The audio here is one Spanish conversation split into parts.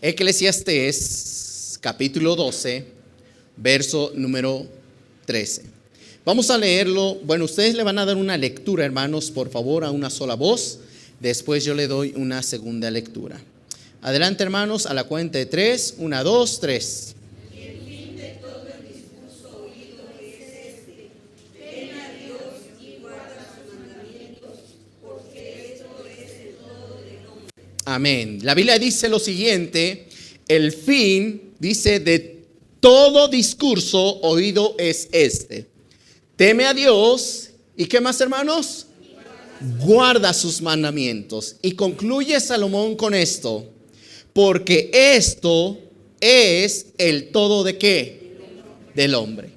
Eclesiastés capítulo 12, verso número 13. Vamos a leerlo. Bueno, ustedes le van a dar una lectura, hermanos, por favor, a una sola voz. Después yo le doy una segunda lectura. Adelante, hermanos, a la cuenta de 3. 1, 2, 3. Amén. La Biblia dice lo siguiente: el fin, dice, de todo discurso oído es este: teme a Dios. ¿Y qué más, hermanos? Guarda sus mandamientos. Y concluye Salomón con esto: porque esto es el todo de ¿qué? Del hombre.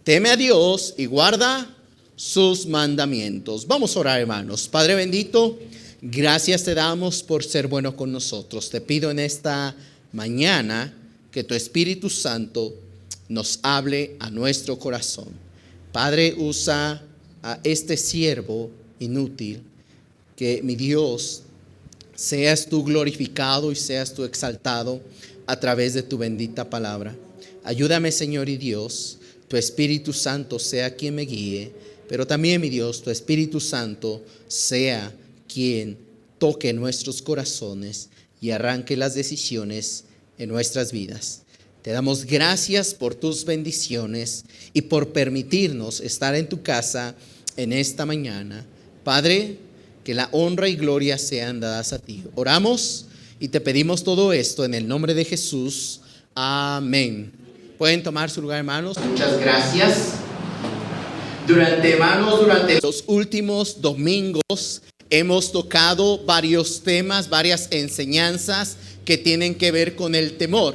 Teme a Dios y guarda sus mandamientos. Vamos a orar, hermanos. Padre bendito, gracias te damos por ser bueno con nosotros. Te pido en esta mañana que tu Espíritu Santo nos hable a nuestro corazón. Padre, usa a este siervo inútil, que mi Dios, seas tú glorificado y seas tú exaltado a través de tu bendita palabra. Ayúdame, Señor y Dios, tu Espíritu Santo sea quien me guíe, pero también, mi Dios, tu Espíritu Santo sea quien toque nuestros corazones y arranque las decisiones en nuestras vidas. Te damos gracias por tus bendiciones y por permitirnos estar en tu casa en esta mañana. Padre, que la honra y gloria sean dadas a ti. Oramos y te pedimos todo esto en el nombre de Jesús. Amén. Pueden tomar su lugar, hermanos. Muchas gracias. Durante los últimos domingos hemos tocado varios temas, varias enseñanzas que tienen que ver con el temor.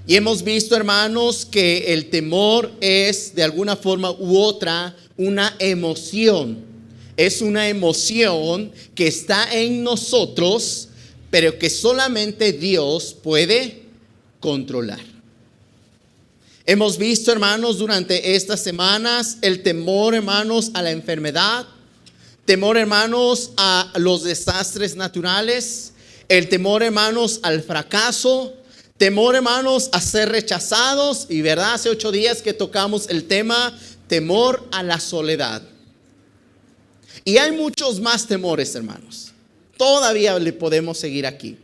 Y hemos visto, hermanos, que el temor es de alguna forma u otra una emoción. Es una emoción que está en nosotros, pero que solamente Dios puede controlar. Hemos visto, hermanos, durante estas semanas el temor, hermanos, a la enfermedad, temor, hermanos, a los desastres naturales, el temor, hermanos, al fracaso, temor, hermanos, a ser rechazados. Y verdad, hace 8 días que tocamos el tema temor a la soledad. Y hay muchos más temores, hermanos. Todavía le podemos seguir aquí.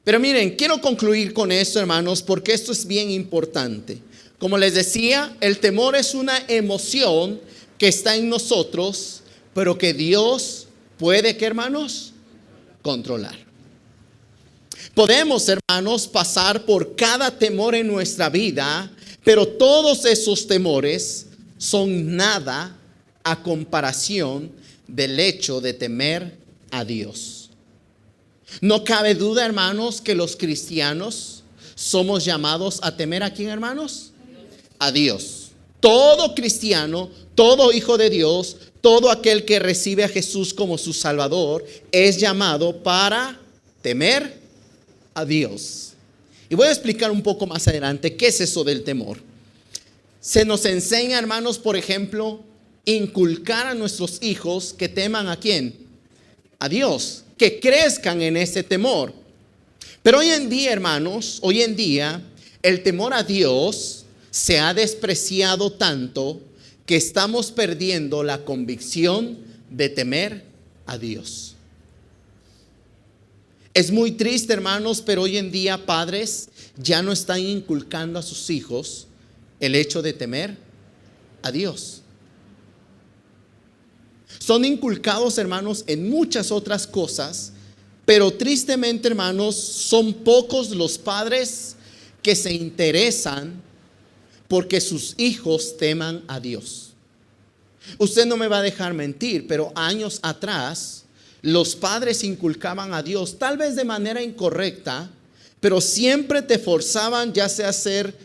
Pero miren, quiero concluir con esto, hermanos, porque esto es bien importante. Como les decía, el temor es una emoción que está en nosotros, pero que Dios puede, ¿qué, hermanos? Controlar. Podemos, hermanos, pasar por cada temor en nuestra vida, pero todos esos temores son nada a comparación del hecho de temer a Dios. No cabe duda, hermanos, que los cristianos somos llamados a temer ¿a quién, hermanos? A Dios. Todo cristiano, todo hijo de Dios, todo aquel que recibe a Jesús como su Salvador es llamado para temer a Dios. Y voy a explicar un poco más adelante qué es eso del temor. Se nos enseña, hermanos, por ejemplo, inculcar a nuestros hijos que teman ¿a quién? A Dios, que crezcan en ese temor. Pero hoy en día, hermanos, el temor a Dios se ha despreciado tanto que estamos perdiendo la convicción de temer a Dios. Es muy triste, hermanos, pero hoy en día padres ya no están inculcando a sus hijos el hecho de temer a Dios. Son inculcados, hermanos, en muchas otras cosas, pero tristemente, hermanos, son pocos los padres que se interesan porque sus hijos teman a Dios. Usted no me va a dejar mentir, pero años atrás los padres inculcaban a Dios, tal vez de manera incorrecta, pero siempre te forzaban ya sea a hacer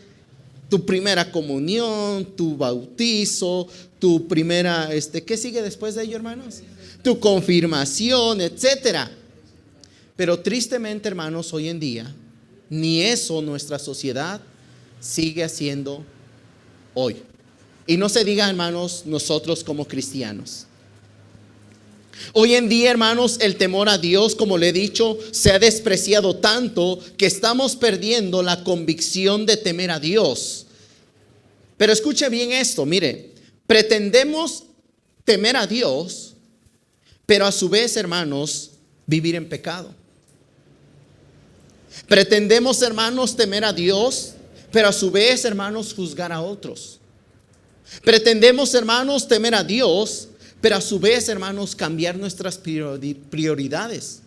tu primera comunión, tu bautizo, tu primera, ¿qué sigue después de ello, hermanos? Tu confirmación, etcétera. Pero tristemente, hermanos, hoy en día, ni eso nuestra sociedad sigue haciendo hoy. Y no se diga, hermanos, nosotros como cristianos. Hoy en día, hermanos, el temor a Dios, como le he dicho, se ha despreciado tanto que estamos perdiendo la convicción de temer a Dios. Pero escuche bien esto, mire, pretendemos temer a Dios, pero a su vez, hermanos, vivir en pecado. Pretendemos, hermanos, temer a Dios, pero a su vez, hermanos, juzgar a otros. Pretendemos, hermanos, temer a Dios, pero a su vez, hermanos, cambiar nuestras prioridades.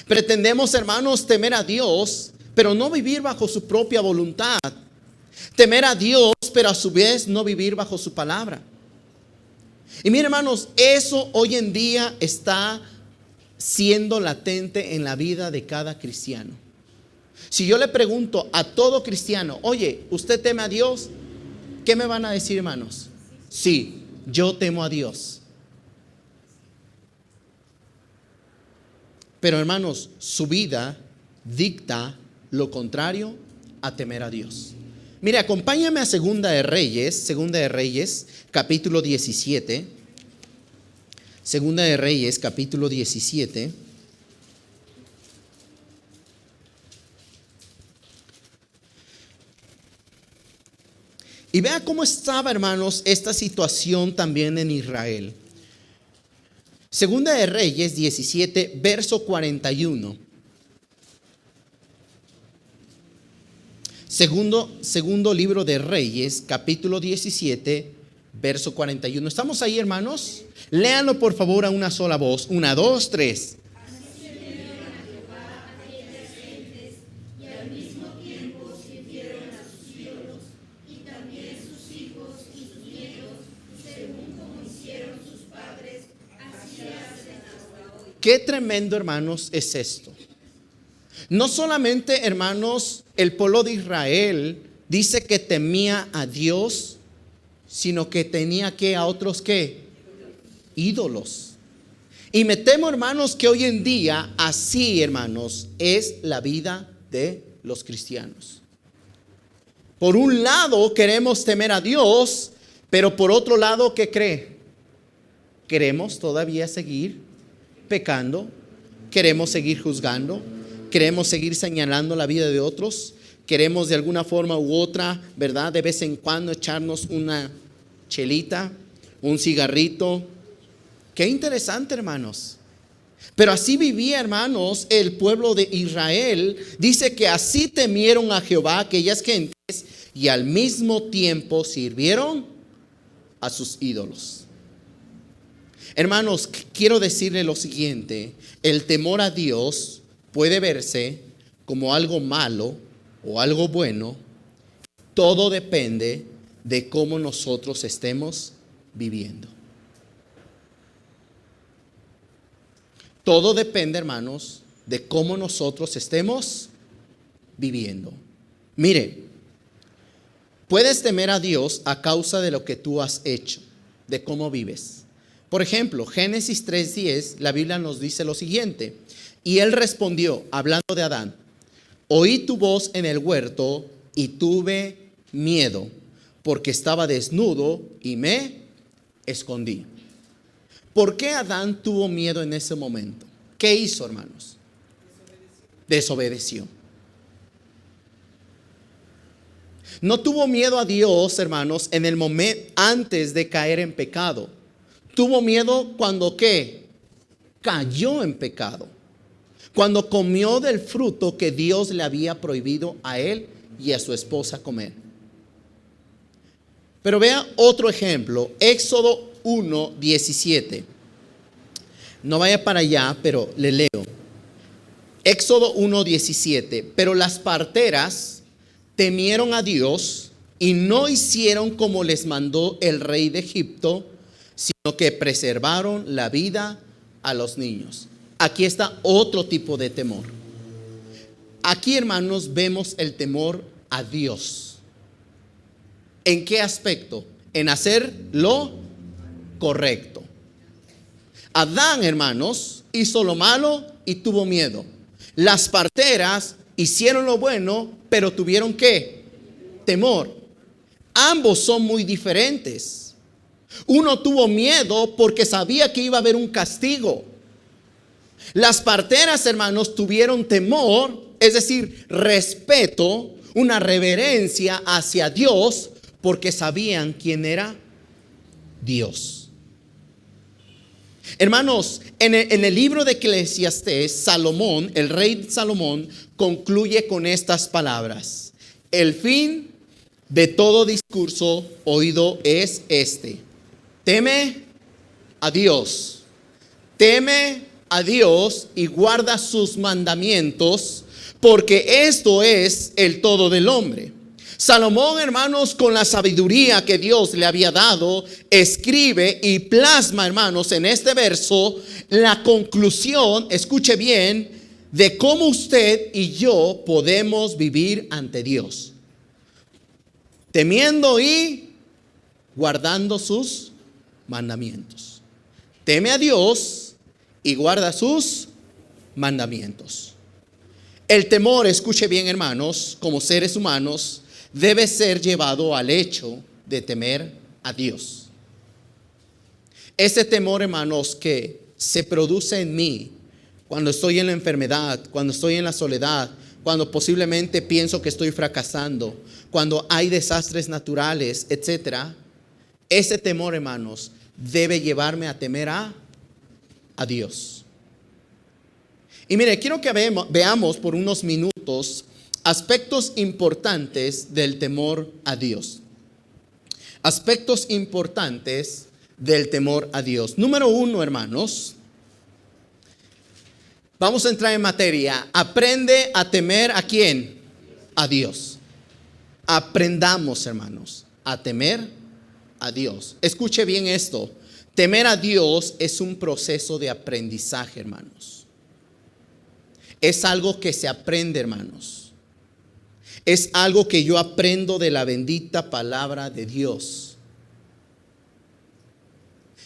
Pretendemos, hermanos, temer a Dios, pero no vivir bajo su propia voluntad. Temer a Dios, pero a su vez no vivir bajo su palabra. Y miren, hermanos, eso hoy en día está siendo latente en la vida de cada cristiano. Si yo le pregunto a todo cristiano, oye, ¿usted teme a Dios? ¿Qué me van a decir, hermanos? Sí, yo temo a Dios. Pero, hermanos, su vida dicta lo contrario a temer a Dios. Mire, acompáñame a Segunda de Reyes, capítulo 17. Segunda de Reyes, capítulo 17. Y vea cómo estaba, hermanos, esta situación también en Israel. Segunda de Reyes 17, verso 41. Segundo libro de Reyes, capítulo 17, verso 41. ¿Estamos ahí, hermanos? Léanlo por favor a una sola voz. 1, 2, 3. Qué tremendo, hermanos, es esto. No solamente, hermanos, el pueblo de Israel dice que temía a Dios, sino que tenía que a otros ¿qué? Ídolos. Y me temo, hermanos, que hoy en día así, hermanos, es la vida de los cristianos. Por un lado queremos temer a Dios, pero por otro lado, ¿qué cree? Queremos todavía seguir pecando, queremos seguir juzgando, queremos seguir señalando la vida de otros, queremos de alguna forma u otra, ¿verdad? De vez en cuando echarnos una chelita, un cigarrito. Qué interesante, hermanos. Pero así vivía, hermanos, el pueblo de Israel. Dice que así temieron a Jehová aquellas gentes y al mismo tiempo sirvieron a sus ídolos. Hermanos, quiero decirle lo siguiente: el temor a Dios puede verse como algo malo o algo bueno. Todo depende de cómo nosotros estemos viviendo. Todo depende, hermanos, de cómo nosotros estemos viviendo. Mire, puedes temer a Dios a causa de lo que tú has hecho, de cómo vives. Por ejemplo, Génesis 3:10, la Biblia nos dice lo siguiente: y él respondió, hablando de Adán, oí tu voz en el huerto y tuve miedo, porque estaba desnudo y me escondí. ¿Por qué Adán tuvo miedo en ese momento? ¿Qué hizo, hermanos? Desobedeció. No tuvo miedo a Dios, hermanos, en el momento antes de caer en pecado. Tuvo miedo cuando ¿qué? Cayó en pecado. Cuando comió del fruto que Dios le había prohibido a él y a su esposa comer. Pero vea otro ejemplo, Éxodo 1:17. No vaya para allá, pero le leo. Éxodo 1:17. Pero las parteras temieron a Dios y no hicieron como les mandó el rey de Egipto, sino que preservaron la vida a los niños. Aquí está otro tipo de temor. Aquí, hermanos, vemos el temor a Dios. ¿En qué aspecto? En hacer lo correcto. Adán, hermanos, hizo lo malo y tuvo miedo. Las parteras hicieron lo bueno, pero tuvieron ¿qué? Temor. Ambos son muy diferentes. Uno tuvo miedo porque sabía que iba a haber un castigo. Las parteras, hermanos, tuvieron temor, es decir, respeto, una reverencia hacia Dios, porque sabían quién era Dios. Hermanos, en el libro de Eclesiastés, Salomón, el rey Salomón, concluye con estas palabras: el fin de todo discurso oído es este: teme a Dios, teme a Dios y guarda sus mandamientos, porque esto es el todo del hombre. Salomón, hermanos, con la sabiduría que Dios le había dado, escribe y plasma, hermanos, en este verso la conclusión, escuche bien, de cómo usted y yo podemos vivir ante Dios, temiendo y guardando sus mandamientos. Teme a Dios y guarda sus mandamientos. El temor, escuche bien, hermanos, como seres humanos, debe ser llevado al hecho de temer a Dios. Ese temor, hermanos, que se produce en mí cuando estoy en la enfermedad, cuando estoy en la soledad, cuando posiblemente pienso que estoy fracasando, cuando hay desastres naturales, etcétera. Ese temor, hermanos, debe llevarme a temer a Dios. Y mire, quiero que veamos por unos minutos aspectos importantes del temor a Dios. Aspectos importantes del temor a Dios. Número 1, hermanos, vamos a entrar en materia. Aprende a temer ¿a quién? A Dios. Aprendamos, hermanos, a temer a Dios. Escuche bien esto. Temer a Dios es un proceso de aprendizaje, hermanos. Es algo que se aprende, hermanos. Es algo que yo aprendo de la bendita palabra de Dios.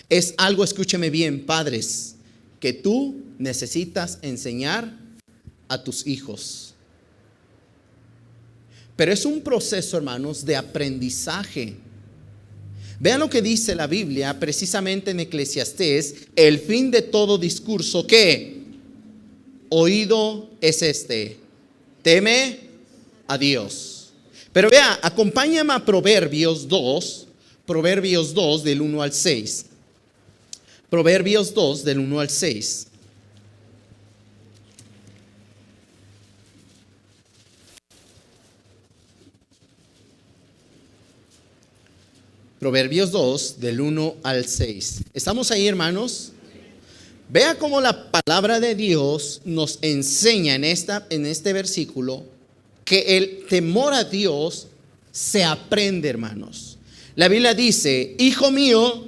Es algo, escúcheme bien, padres, que tú necesitas enseñar a tus hijos. Pero es un proceso, hermanos, de aprendizaje. Vean lo que dice la Biblia precisamente en Eclesiastés: el fin de todo discurso, ¿qué? Oído es este: teme a Dios. Pero vea, acompáñame a Proverbios 2 del 1 al 6. Proverbios 2 del 1 al 6. Proverbios 2 del 1 al 6. ¿Estamos ahí, hermanos? Vea cómo la palabra de Dios nos enseña en este versículo que el temor a Dios se aprende, hermanos. La Biblia dice: hijo mío,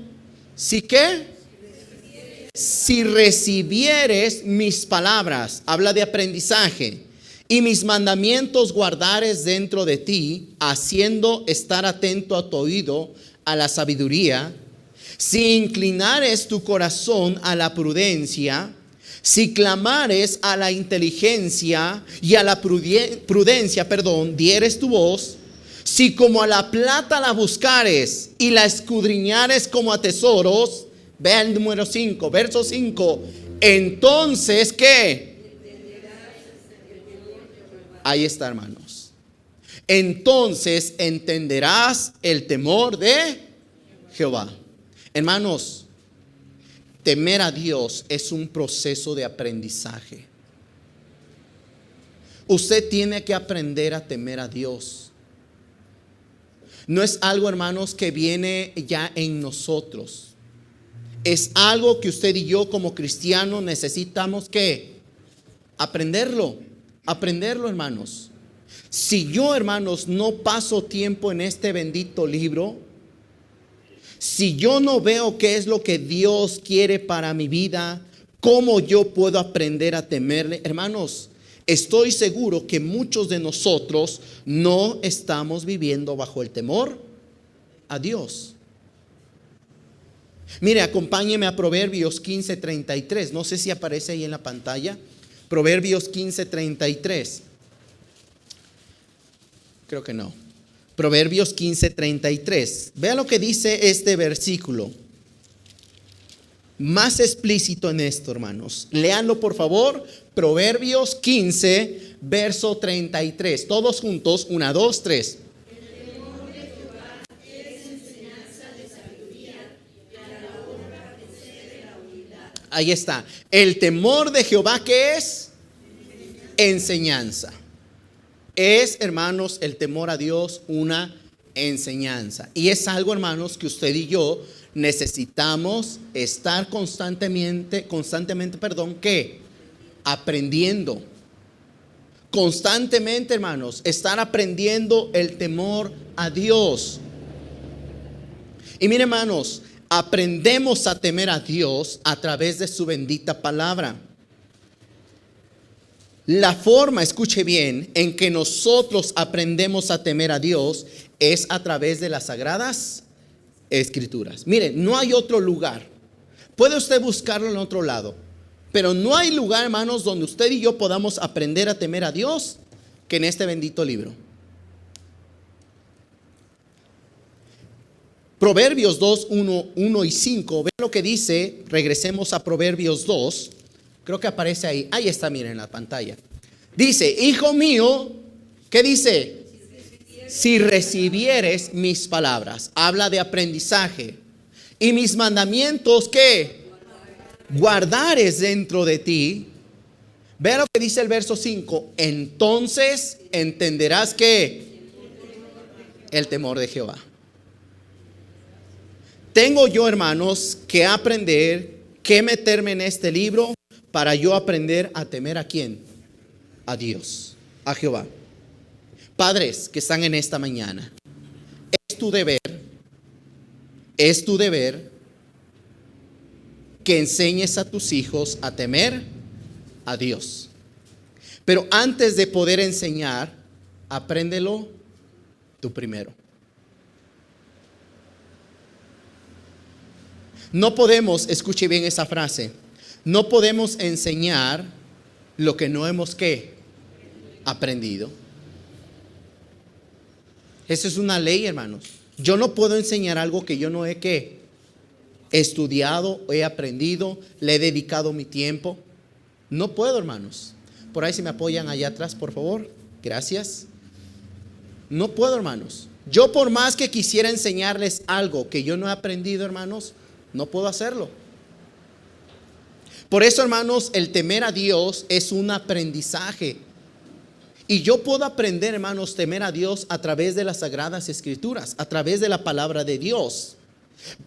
¿sí qué? Si recibieres mis palabras, habla de aprendizaje, y mis mandamientos guardares dentro de ti, haciendo estar atento a tu oído a la sabiduría, si inclinares tu corazón a la prudencia, si clamares a la inteligencia y a la prudencia, dieres tu voz, si como a la plata la buscares y la escudriñares como a tesoros, vea el número 5, verso 5, entonces ¿qué? Ahí está, hermanos. Entonces entenderás el temor de Jehová. Hermanos, temer a Dios es un proceso de aprendizaje. Usted tiene que aprender a temer a Dios. No es algo, hermanos, que viene ya en nosotros. Es algo que usted y yo como cristianos necesitamos que aprenderlo, hermanos. Si yo, hermanos, no paso tiempo en este bendito libro, si yo no veo qué es lo que Dios quiere para mi vida, ¿cómo yo puedo aprender a temerle? Hermanos, estoy seguro que muchos de nosotros no estamos viviendo bajo el temor a Dios. Mire, acompáñeme a Proverbios 15:33. No sé si aparece ahí en la pantalla. Proverbios 15:33. Creo que no. Proverbios 15:33. Vea lo que dice este versículo. Más explícito en esto, hermanos. Léanlo, por favor. Proverbios 15, verso 33. Todos juntos. 1, 2, 3. Ahí está. El temor de Jehová, ¿qué es? Enseñanza. Es, hermanos, el temor a Dios una enseñanza. Y es algo, hermanos, que usted y yo necesitamos estar constantemente, ¿qué? Aprendiendo. Constantemente, hermanos, estar aprendiendo el temor a Dios. Y miren, hermanos, aprendemos a temer a Dios a través de su bendita palabra. La forma, escuche bien, en que nosotros aprendemos a temer a Dios es a través de las sagradas escrituras. Miren, no hay otro lugar. Puede usted buscarlo en otro lado, pero no hay lugar, hermanos, donde usted y yo podamos aprender a temer a Dios que en este bendito libro. Proverbios 2, 1 y 5. Vean lo que dice. Regresemos a Proverbios 2. Creo que aparece ahí. Ahí está, miren en la pantalla. Dice, hijo mío, ¿qué dice? Si recibieres mis palabras. Habla de aprendizaje. Y mis mandamientos, ¿qué? Guardares dentro de ti. Vea lo que dice el verso 5. Entonces entenderás que el temor de Jehová. Tengo yo, hermanos, que aprender, que meterme en este libro para yo aprender a temer ¿a quién? A Dios, a Jehová. Padres que están en esta mañana, es tu deber que enseñes a tus hijos a temer a Dios. Pero antes de poder enseñar, apréndelo tú primero. No podemos, escuche bien esa frase, no podemos enseñar lo que no hemos ¿qué? Aprendido. Esa es una ley, hermanos. Yo no puedo enseñar algo que yo no he ¿qué? Estudiado, he aprendido, le he dedicado mi tiempo. No puedo, hermanos. Por ahí si me apoyan allá atrás, por favor. Gracias. No puedo, hermanos. Yo por más que quisiera enseñarles algo que yo no he aprendido, hermanos, no puedo hacerlo. Por eso, hermanos, el temer a Dios es un aprendizaje. Y yo puedo aprender, hermanos, temer a Dios a través de las sagradas escrituras, a través de la palabra de Dios.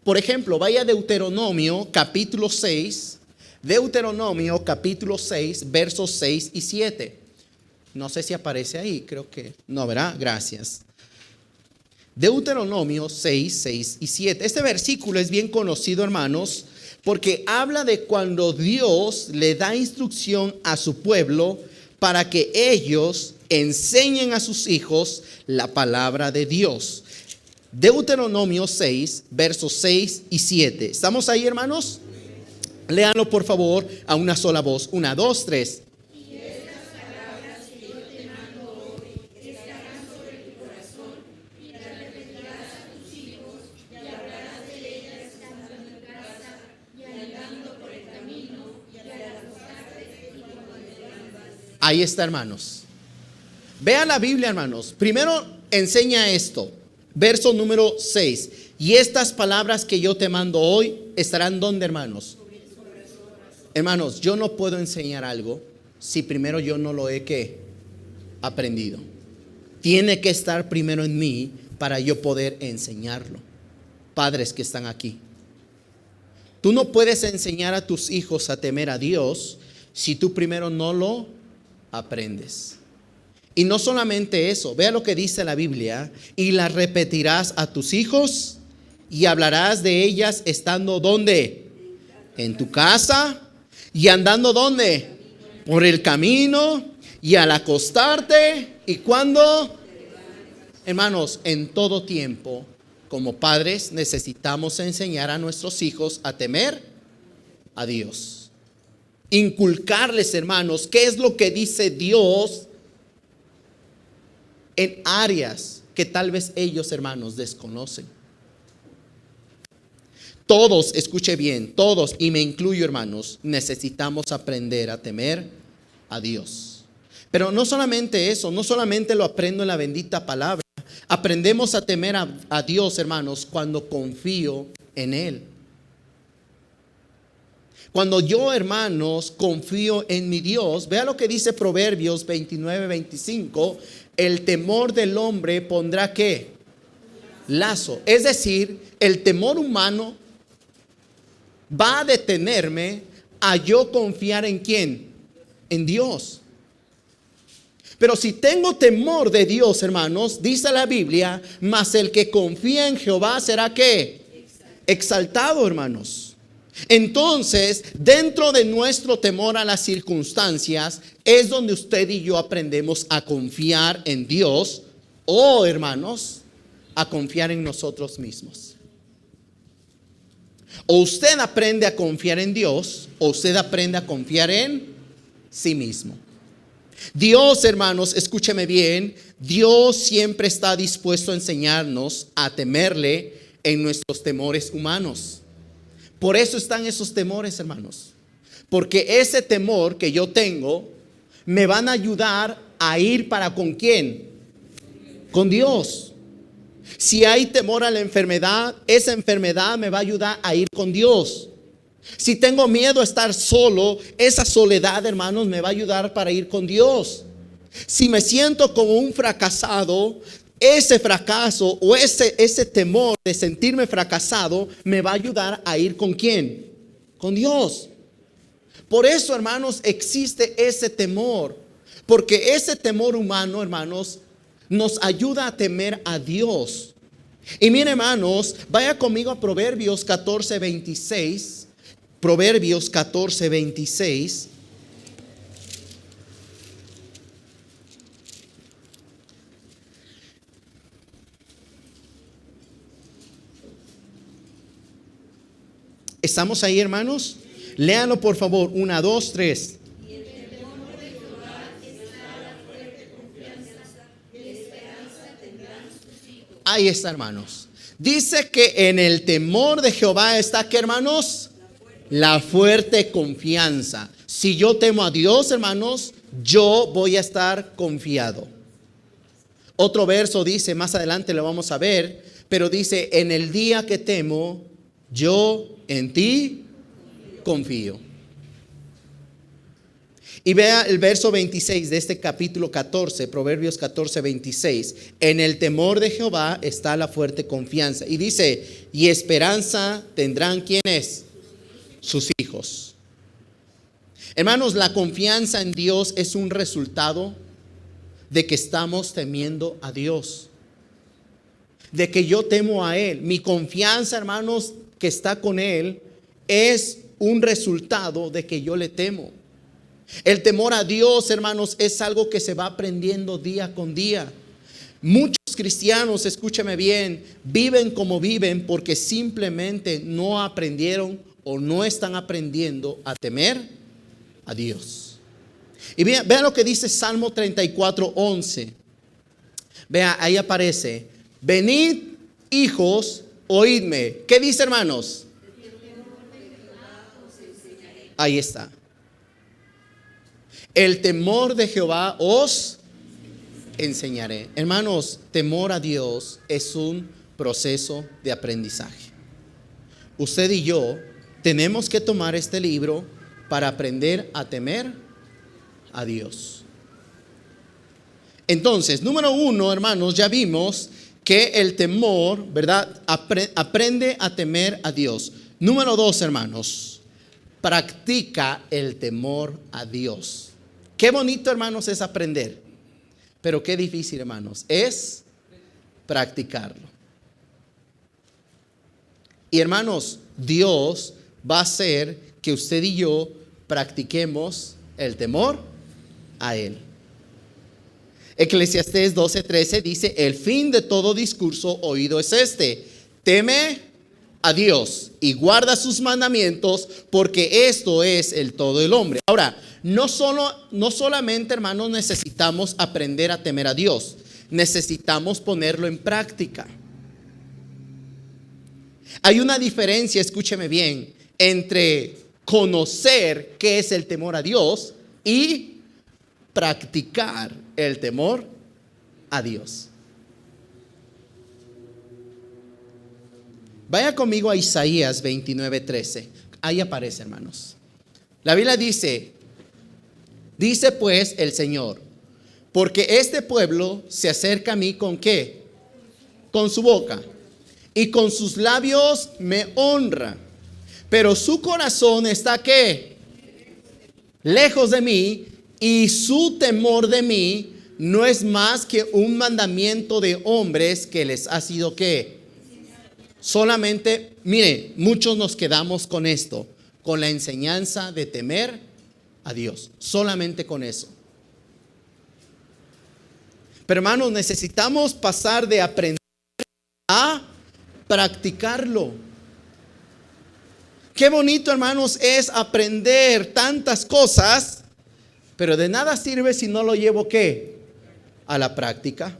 Por ejemplo, vaya a Deuteronomio capítulo 6. Deuteronomio capítulo 6, versos 6 y 7. No sé si aparece ahí, creo que no, ¿verdad? Gracias. Deuteronomio 6, 6 y 7. Este versículo es bien conocido, hermanos, porque habla de cuando Dios le da instrucción a su pueblo para que ellos enseñen a sus hijos la palabra de Dios. Deuteronomio 6, versos 6 y 7. ¿Estamos ahí, hermanos? Léanlo, por favor, a una sola voz. 1, 2, 3. Ahí está, hermanos. Vean la Biblia, hermanos. Primero enseña esto. Verso número 6. Y estas palabras que yo te mando hoy estarán ¿dónde, hermanos? Hermanos, yo no puedo enseñar algo si primero yo no lo he ¿qué? Aprendido. Tiene que estar primero en mí para yo poder enseñarlo. Padres que están aquí. Tú no puedes enseñar a tus hijos a temer a Dios si tú primero no lo aprendes. Y no solamente eso, vea lo que dice la Biblia, y las repetirás a tus hijos y hablarás de ellas estando ¿dónde? En tu casa y andando ¿dónde? Por el camino y al acostarte y cuando, hermanos, en todo tiempo, como padres necesitamos enseñar a nuestros hijos a temer a Dios. Inculcarles, hermanos, qué es lo que dice Dios en áreas que tal vez ellos, hermanos, desconocen. Todos, escuche bien, todos, y me incluyo, hermanos, necesitamos aprender a temer a Dios. Pero no solamente eso, no solamente lo aprendo en la bendita palabra. Aprendemos a temer a Dios, hermanos, cuando confío en Él. Cuando yo, hermanos, confío en mi Dios, vea lo que dice Proverbios 29:25, el temor del hombre pondrá ¿qué? Lazo. Es decir, el temor humano va a detenerme a yo confiar en ¿quién? En Dios. Pero si tengo temor de Dios, hermanos, dice la Biblia, mas el que confía en Jehová será ¿qué? Exaltado, hermanos. Entonces, dentro de nuestro temor a las circunstancias, es donde usted y yo aprendemos a confiar en Dios o, hermanos, a confiar en nosotros mismos. O usted aprende a confiar en Dios, o usted aprende a confiar en sí mismo. Dios, hermanos, escúcheme bien, Dios siempre está dispuesto a enseñarnos a temerle en nuestros temores humanos. Por eso están esos temores, hermanos. Porque ese temor que yo tengo me van a ayudar a ir para ¿con quién? Con Dios. Si hay temor a la enfermedad, esa enfermedad me va a ayudar a ir con Dios. Si tengo miedo a estar solo, esa soledad, hermanos, me va a ayudar para ir con Dios. Si me siento como un fracasado, ese fracaso o ese temor de sentirme fracasado me va a ayudar a ir ¿con quién? Con Dios. Por eso, hermanos, existe ese temor. Porque ese temor humano, hermanos, nos ayuda a temer a Dios. Y miren, hermanos, vaya conmigo a Proverbios 14:26. Proverbios 14:26. ¿Estamos ahí, hermanos? Léanlo por favor. 1, 2, 3. Ahí está, hermanos. Dice que en el temor de Jehová está, ¿qué, hermanos? La fuerte confianza. Si yo temo a Dios, hermanos, yo voy a estar confiado. Otro verso dice, más adelante lo vamos a ver, pero dice, en el día que temo, yo en ti confío. Y vea el verso 26 de este capítulo 14, Proverbios 14:26. En el temor de Jehová está la fuerte confianza. Y dice, y esperanza tendrán ¿quiénes? Sus hijos. Hermanos, la confianza en Dios es un resultado de que estamos temiendo a Dios. De que yo temo a Él. Mi confianza, hermanos, que está con Él es un resultado de que yo le temo. El temor a Dios, hermanos, es algo que se va aprendiendo día con día. Muchos cristianos, escúchame bien, viven como viven porque simplemente no aprendieron o no están aprendiendo a temer a Dios. Y vean lo que dice Salmo 34:11. Vea, ahí aparece, venid hijos, oídme. ¿Qué dice, hermanos? Ahí está. El temor de Jehová os enseñaré. Hermanos, temor a Dios es un proceso de aprendizaje. Usted y yo tenemos que tomar este libro para aprender a temer a Dios. Entonces, número 1, hermanos, ya vimos que el temor, ¿verdad? Aprende a temer a Dios. Número 2, hermanos, practica el temor a Dios. Qué bonito, hermanos, es aprender, pero qué difícil, hermanos, es practicarlo. Y hermanos, Dios va a hacer que usted y yo practiquemos el temor a Él. Eclesiastés 12:13 dice, el fin de todo discurso oído es este, teme a Dios y guarda sus mandamientos, porque esto es el todo del hombre. Ahora, no solamente, hermanos, necesitamos aprender a temer a Dios, necesitamos ponerlo en práctica. Hay una diferencia, escúcheme bien, entre conocer qué es el temor a Dios y practicar el temor a Dios. Vaya conmigo a Isaías 29:13. Ahí aparece, hermanos. La Biblia dice pues el Señor, porque este pueblo se acerca a mí ¿con qué? Con su boca, y con sus labios me honra, pero su corazón está ¿qué? Lejos de mí, y su temor de mí no es más que un mandamiento de hombres que les ha sido ¿qué? Solamente, mire, muchos nos quedamos con esto, con la enseñanza de temer a Dios, solamente con eso. Pero hermanos, necesitamos pasar de aprender a practicarlo. Qué bonito, hermanos, es aprender tantas cosas, pero de nada sirve si no lo llevo ¿qué? A la práctica.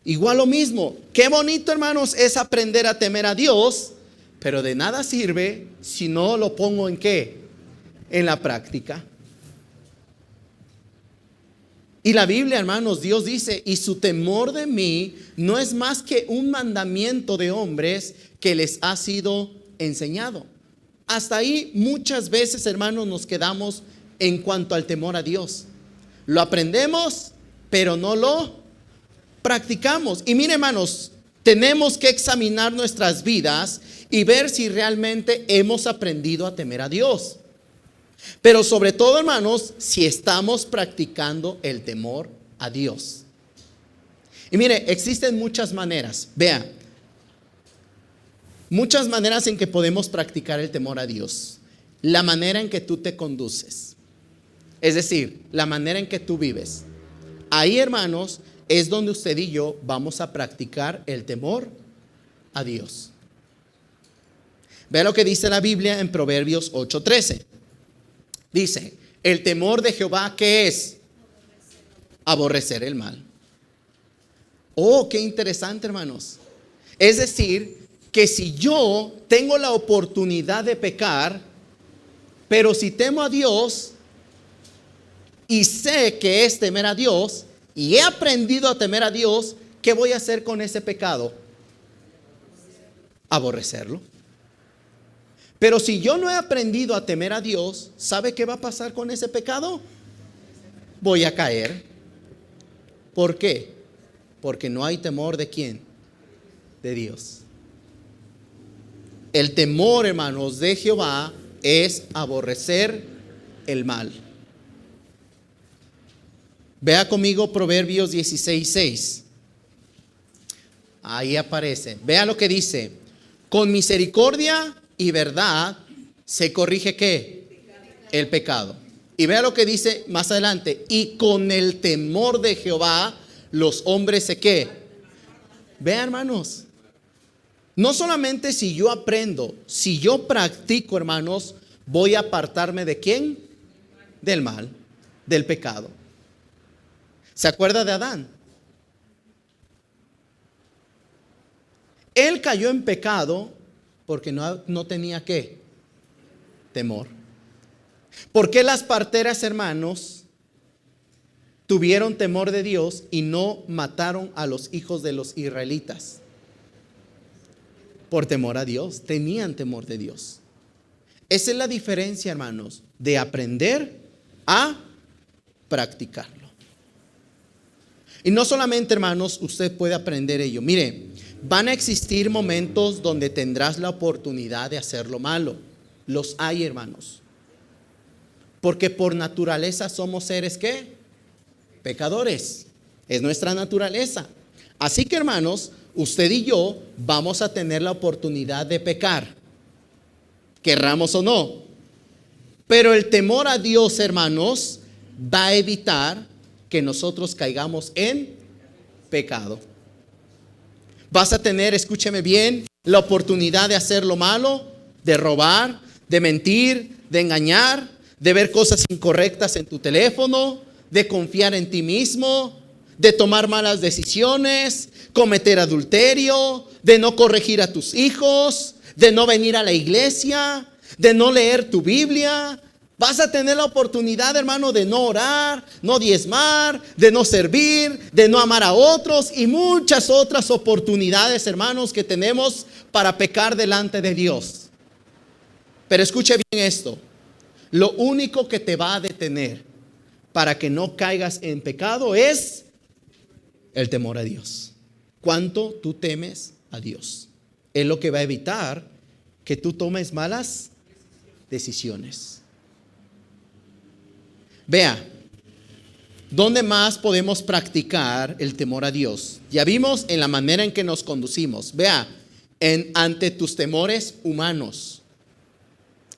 Igual lo mismo, qué bonito, hermanos, es aprender a temer a Dios, pero de nada sirve si no lo pongo ¿en qué? En la práctica. Y la Biblia, hermanos, Dios dice, y su temor de mí no es más que un mandamiento de hombres que les ha sido enseñado. Hasta ahí muchas veces, hermanos, nos quedamos en cuanto al temor a Dios. Lo aprendemos, pero no lo practicamos. Y mire, hermanos, tenemos que examinar nuestras vidas y ver si realmente hemos aprendido a temer a Dios. Pero sobre todo, hermanos, si estamos practicando el temor a Dios. Y mire, existen muchas maneras. Vea, muchas maneras en que podemos practicar el temor a Dios. La manera en que tú te conduces, es decir, la manera en que tú vives. Ahí, hermanos, es donde usted y yo vamos a practicar el temor a Dios. Vea lo que dice la Biblia en Proverbios 8:13. Dice, el temor de Jehová, ¿qué es? Aborrecer el mal. Oh, qué interesante, hermanos. Es decir, que si yo tengo la oportunidad de pecar, pero si temo a Dios y sé que es temer a Dios y he aprendido a temer a Dios, ¿qué voy a hacer con ese pecado? Aborrecerlo. Pero si yo no he aprendido a temer a Dios, ¿sabe qué va a pasar con ese pecado? Voy a caer. ¿Por qué? Porque no hay temor ¿de quién? De Dios. El temor, hermanos, de Jehová es aborrecer el mal. Vea conmigo Proverbios 16:6. Ahí aparece. Vea lo que dice. Con misericordia y verdad se corrige ¿qué? El pecado. Y vea lo que dice más adelante. Y con el temor de Jehová los hombres se ¿qué? Vea, hermanos. No solamente si yo aprendo, si yo practico, hermanos, voy a apartarme ¿de quién? Del mal, del pecado. ¿Se acuerda de Adán? Él cayó en pecado porque no tenía ¿qué? Temor. ¿Por qué las parteras, hermanos, tuvieron temor de Dios y no mataron a los hijos de los israelitas? Por temor a Dios, tenían temor de Dios. Esa es la diferencia, hermanos, de aprender a practicarlo. Y no solamente, hermanos, usted puede aprender ello. Mire, van a existir momentos donde tendrás la oportunidad de hacer lo malo. Los hay, hermanos. Porque por naturaleza somos seres ¿qué? Pecadores. Es nuestra naturaleza. Así que, hermanos, usted y yo vamos a tener la oportunidad de pecar, querramos o no. Pero el temor a Dios, hermanos, va a evitar que nosotros caigamos en pecado. Vas a tener, escúcheme bien, la oportunidad de hacer lo malo, de robar, de mentir, de engañar, de ver cosas incorrectas en tu teléfono, de confiar en ti mismo, de tomar malas decisiones, cometer adulterio, de no corregir a tus hijos, de no venir a la iglesia, de no leer tu Biblia. Vas a tener la oportunidad, hermano, de no orar, no diezmar, de no servir, de no amar a otros y muchas otras oportunidades, hermanos, que tenemos para pecar delante de Dios. Pero escuche bien esto. Lo único que te va a detener para que no caigas en pecado es el temor a Dios. ¿Cuánto tú temes a Dios? Es lo que va a evitar que tú tomes malas decisiones. Vea, ¿dónde más podemos practicar el temor a Dios? Ya vimos en la manera en que nos conducimos. Vea, ante tus temores humanos.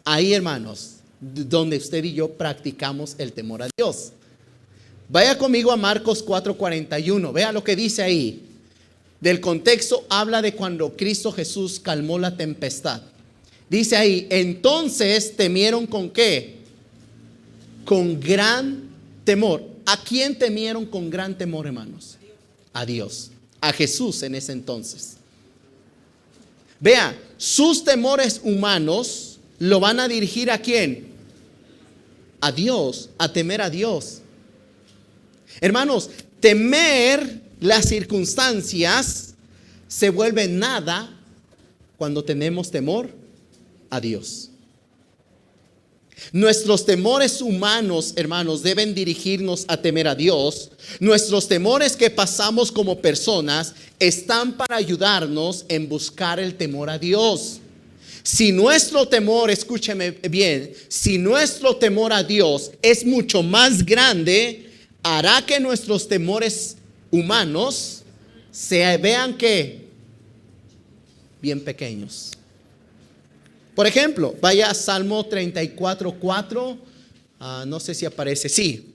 Ahí, hermanos, donde usted y yo practicamos el temor a Dios. Vaya conmigo a Marcos 4:41. Vea lo que dice ahí. Del contexto habla de cuando Cristo Jesús calmó la tempestad. Dice ahí, entonces temieron ¿con qué? Con gran temor. ¿A quién temieron con gran temor, hermanos? A Dios, a Jesús en ese entonces. Vea, sus temores humanos lo van a dirigir ¿a quién? A Dios, a temer a Dios. Hermanos, temer las circunstancias se vuelve nada cuando tenemos temor a Dios. Nuestros temores humanos, hermanos, deben dirigirnos a temer a Dios. Nuestros temores que pasamos como personas están para ayudarnos en buscar el temor a Dios. Si nuestro temor, escúcheme bien, si nuestro temor a Dios es mucho más grande, hará que nuestros temores humanos se vean que bien pequeños. Por ejemplo, vaya a Salmo 34:4. No sé si aparece. Sí,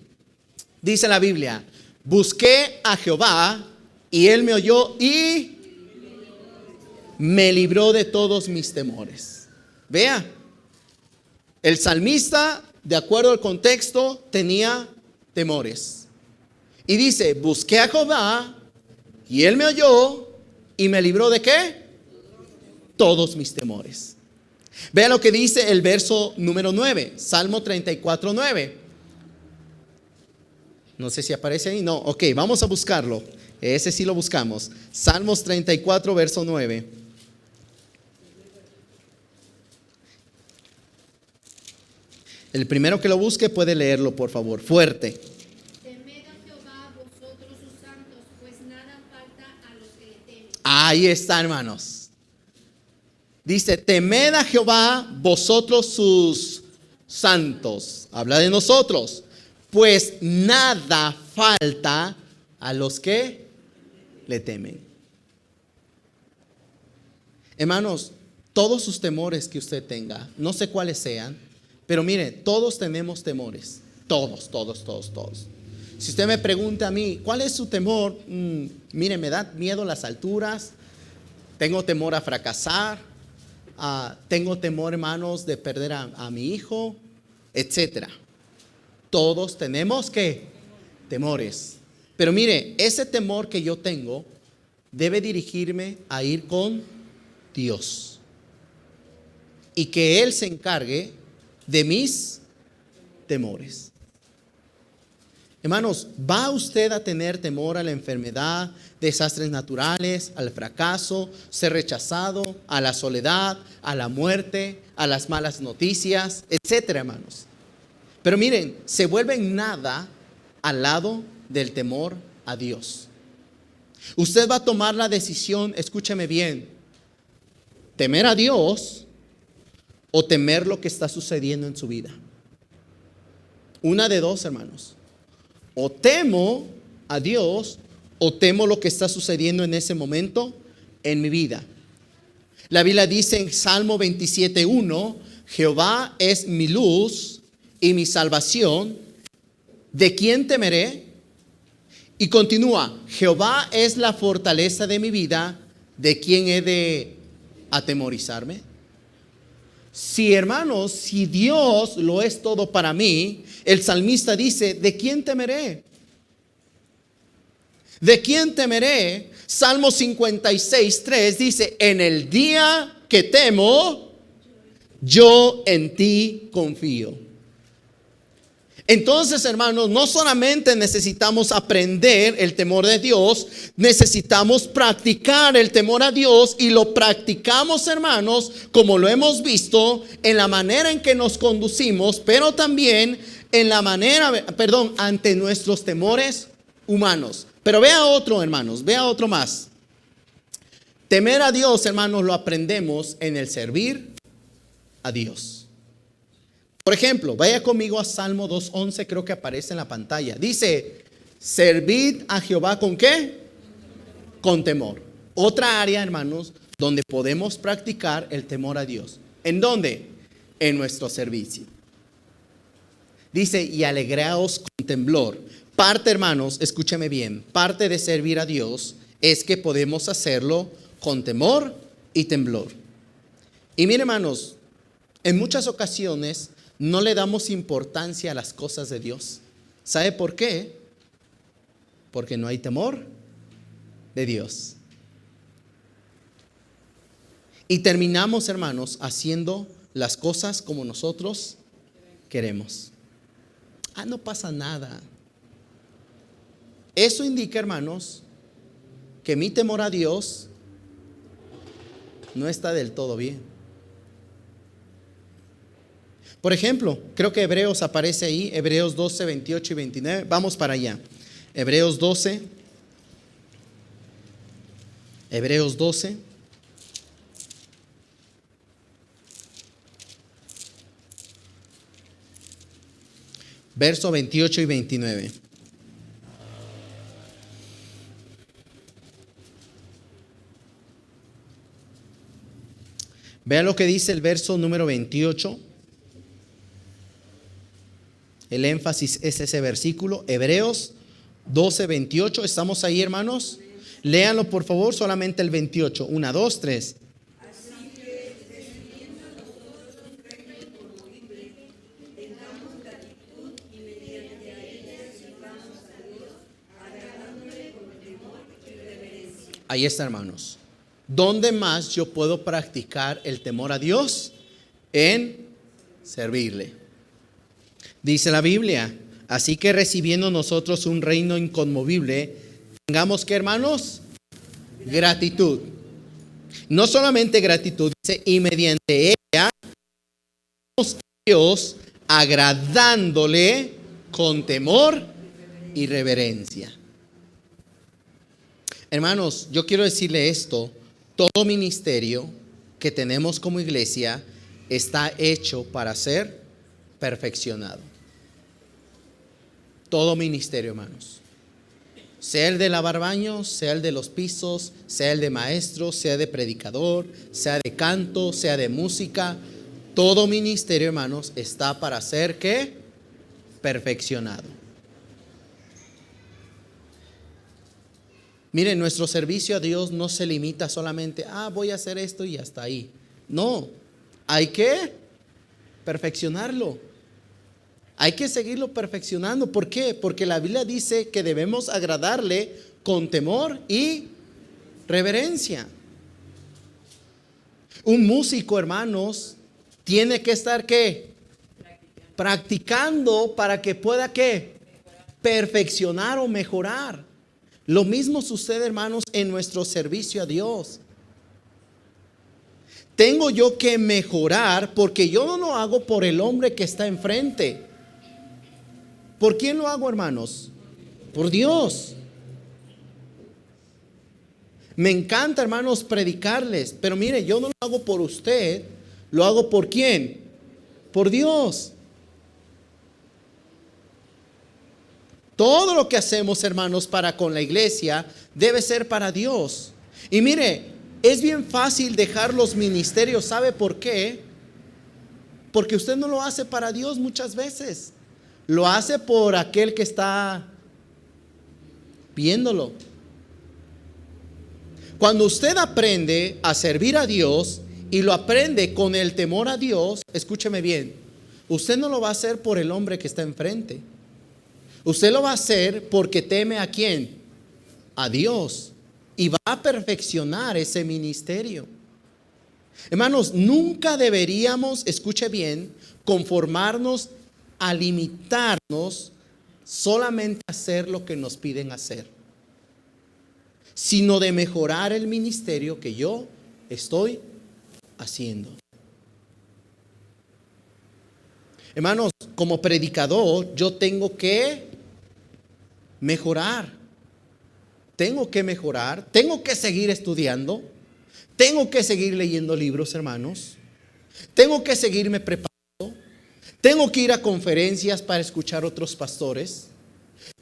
dice la Biblia: busqué a Jehová y él me oyó y me libró de todos mis temores. Vea, el salmista, de acuerdo al contexto, tenía temores. Y dice: busqué a Jehová y él me oyó y me libró de ¿qué? Todos mis temores. Vea lo que dice el verso número 9, Salmo 34:9. No sé si aparece ahí. No, ok, vamos a buscarlo. Ese sí lo buscamos. Salmos 34, verso 9. El primero que lo busque puede leerlo, por favor, fuerte. Temed a Jehová vosotros sus santos, pues nada falta a los que le temen. Ahí está, hermanos. Dice: temed a Jehová vosotros sus santos. Habla de nosotros. Pues nada falta a los que le temen. Hermanos, todos sus temores que usted tenga, no sé cuáles sean, pero mire, todos tenemos temores. Todos. Si usted me pregunta a mí, ¿cuál es su temor? Mire, me da miedo las alturas. Tengo temor a fracasar. Tengo temor, hermanos, de perder a mi hijo, etcétera. Todos tenemos ¿qué? Temores. Pero mire, ese temor que yo tengo debe dirigirme a ir con Dios y que Él se encargue de mis temores. Hermanos, ¿va usted a tener temor a la enfermedad, desastres naturales, al fracaso, ser rechazado, a la soledad, a la muerte, a las malas noticias, etcétera, hermanos? Pero miren, se vuelve nada al lado del temor a Dios. Usted va a tomar la decisión, escúcheme bien, temer a Dios o temer lo que está sucediendo en su vida. Una de dos, hermanos. O temo a Dios o temo lo que está sucediendo en ese momento en mi vida. La Biblia dice en Salmo 27:1: Jehová es mi luz y mi salvación, ¿de quién temeré? Y continúa: Jehová es la fortaleza de mi vida, ¿de quién he de atemorizarme? Si, hermanos, si Dios lo es todo para mí, el salmista dice: ¿de quién temeré? ¿De quién temeré? Salmo 56:3 dice, en el día que temo, yo en ti confío. Entonces, hermanos, no solamente necesitamos aprender el temor de Dios, necesitamos practicar el temor a Dios, y lo practicamos, hermanos, como lo hemos visto, en la manera en que nos conducimos, pero también en la manera, ante nuestros temores humanos. Pero vea otro, hermanos, vea otro más. Temer a Dios, hermanos, lo aprendemos en el servir a Dios. Por ejemplo, vaya conmigo a Salmo 2:11, creo que aparece en la pantalla. Dice, servid a Jehová ¿con qué? Con temor. Otra área, hermanos, donde podemos practicar el temor a Dios. ¿En dónde? En nuestro servicio. Dice, y alegraos con temblor. Parte, hermanos, escúcheme bien, parte de servir a Dios es que podemos hacerlo con temor y temblor. Y mire, hermanos, en muchas ocasiones no le damos importancia a las cosas de Dios. ¿Sabe por qué? Porque no hay temor de Dios. Y terminamos, hermanos, haciendo las cosas como nosotros queremos. No pasa nada. Eso indica, hermanos, que mi temor a Dios no está del todo bien. Por ejemplo, creo que Hebreos aparece ahí, Hebreos 12, 28 y 29. Vamos para allá. Hebreos 12. Hebreos 12. Verso 28 y 29. Vean lo que dice el verso número 28. El énfasis es ese versículo, Hebreos 12, 28. ¿Estamos ahí, hermanos? Léanlo, por favor, solamente el 28. 1, 2, 3. Ahí está, hermanos. ¿Dónde más yo puedo practicar el temor a Dios? En servirle. Dice la Biblia, así que recibiendo nosotros un reino inconmovible, tengamos que, hermanos, gratitud. No solamente gratitud, dice, y mediante ella, a Dios agradándole con temor y reverencia. Hermanos, yo quiero decirle esto, todo ministerio que tenemos como iglesia está hecho para ser perfeccionado. Todo ministerio, hermanos. Sea el de lavar baños, sea el de los pisos, sea el de maestro, sea de predicador, sea de canto, sea de música. Todo ministerio, hermanos, está para ser ¿qué? Perfeccionado. Miren, nuestro servicio a Dios no se limita solamente, voy a hacer esto y hasta ahí. No, hay que perfeccionarlo. Hay que seguirlo perfeccionando. ¿Por qué? Porque la Biblia dice que debemos agradarle con temor y reverencia. Un músico, hermanos, tiene que estar ¿qué? Practicando para que pueda ¿qué? Perfeccionar o mejorar. Lo mismo sucede, hermanos, en nuestro servicio a Dios. Tengo yo que mejorar porque yo no lo hago por el hombre que está enfrente. ¿Por quién lo hago, hermanos? Por Dios. Me encanta, hermanos, predicarles, pero mire, yo no lo hago por usted, lo hago por ¿quién? Por Dios. Todo lo que hacemos, hermanos, para con la iglesia debe ser para Dios. Y mire, es bien fácil dejar los ministerios. ¿Sabe por qué? Porque usted no lo hace para Dios muchas veces. Lo hace por aquel que está viéndolo. Cuando usted aprende a servir a Dios y lo aprende con el temor a Dios, escúcheme bien, usted no lo va a hacer por el hombre que está enfrente. Usted lo va a hacer porque teme ¿a quién? a Dios y va a perfeccionar ese ministerio. Hermanos, nunca deberíamos, escuche bien, conformarnos a limitarnos solamente a hacer lo que nos piden hacer, sino de mejorar el ministerio que yo estoy haciendo. Hermanos, como predicador, yo tengo que mejorar. Tengo que seguir estudiando, tengo que seguir leyendo libros, hermanos. Tengo que seguirme preparando. Tengo que ir a conferencias para escuchar a otros pastores.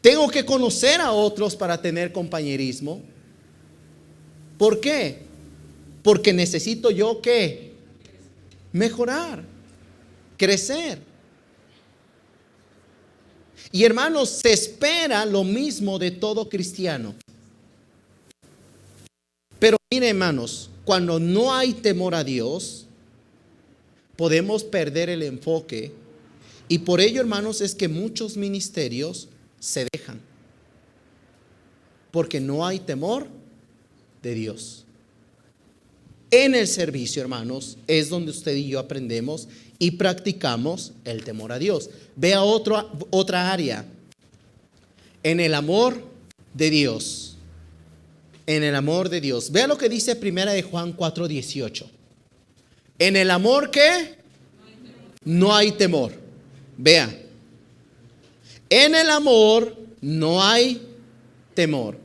Tengo que conocer a otros para tener compañerismo. ¿Por qué? Porque necesito yo ¿qué? Mejorar, crecer. Y hermanos, se espera lo mismo de todo cristiano. Pero miren, hermanos, cuando no hay temor a Dios, podemos perder el enfoque. Y por ello, hermanos, es que muchos ministerios se dejan. Porque no hay temor de Dios. En el servicio, hermanos, es donde usted y yo aprendemos y practicamos el temor a Dios. Vea otra área. En el amor de Dios. En el amor de Dios. Vea lo que dice 1 de Juan 4:18. En el amor ¿qué? No hay temor. Vea. En el amor no hay temor.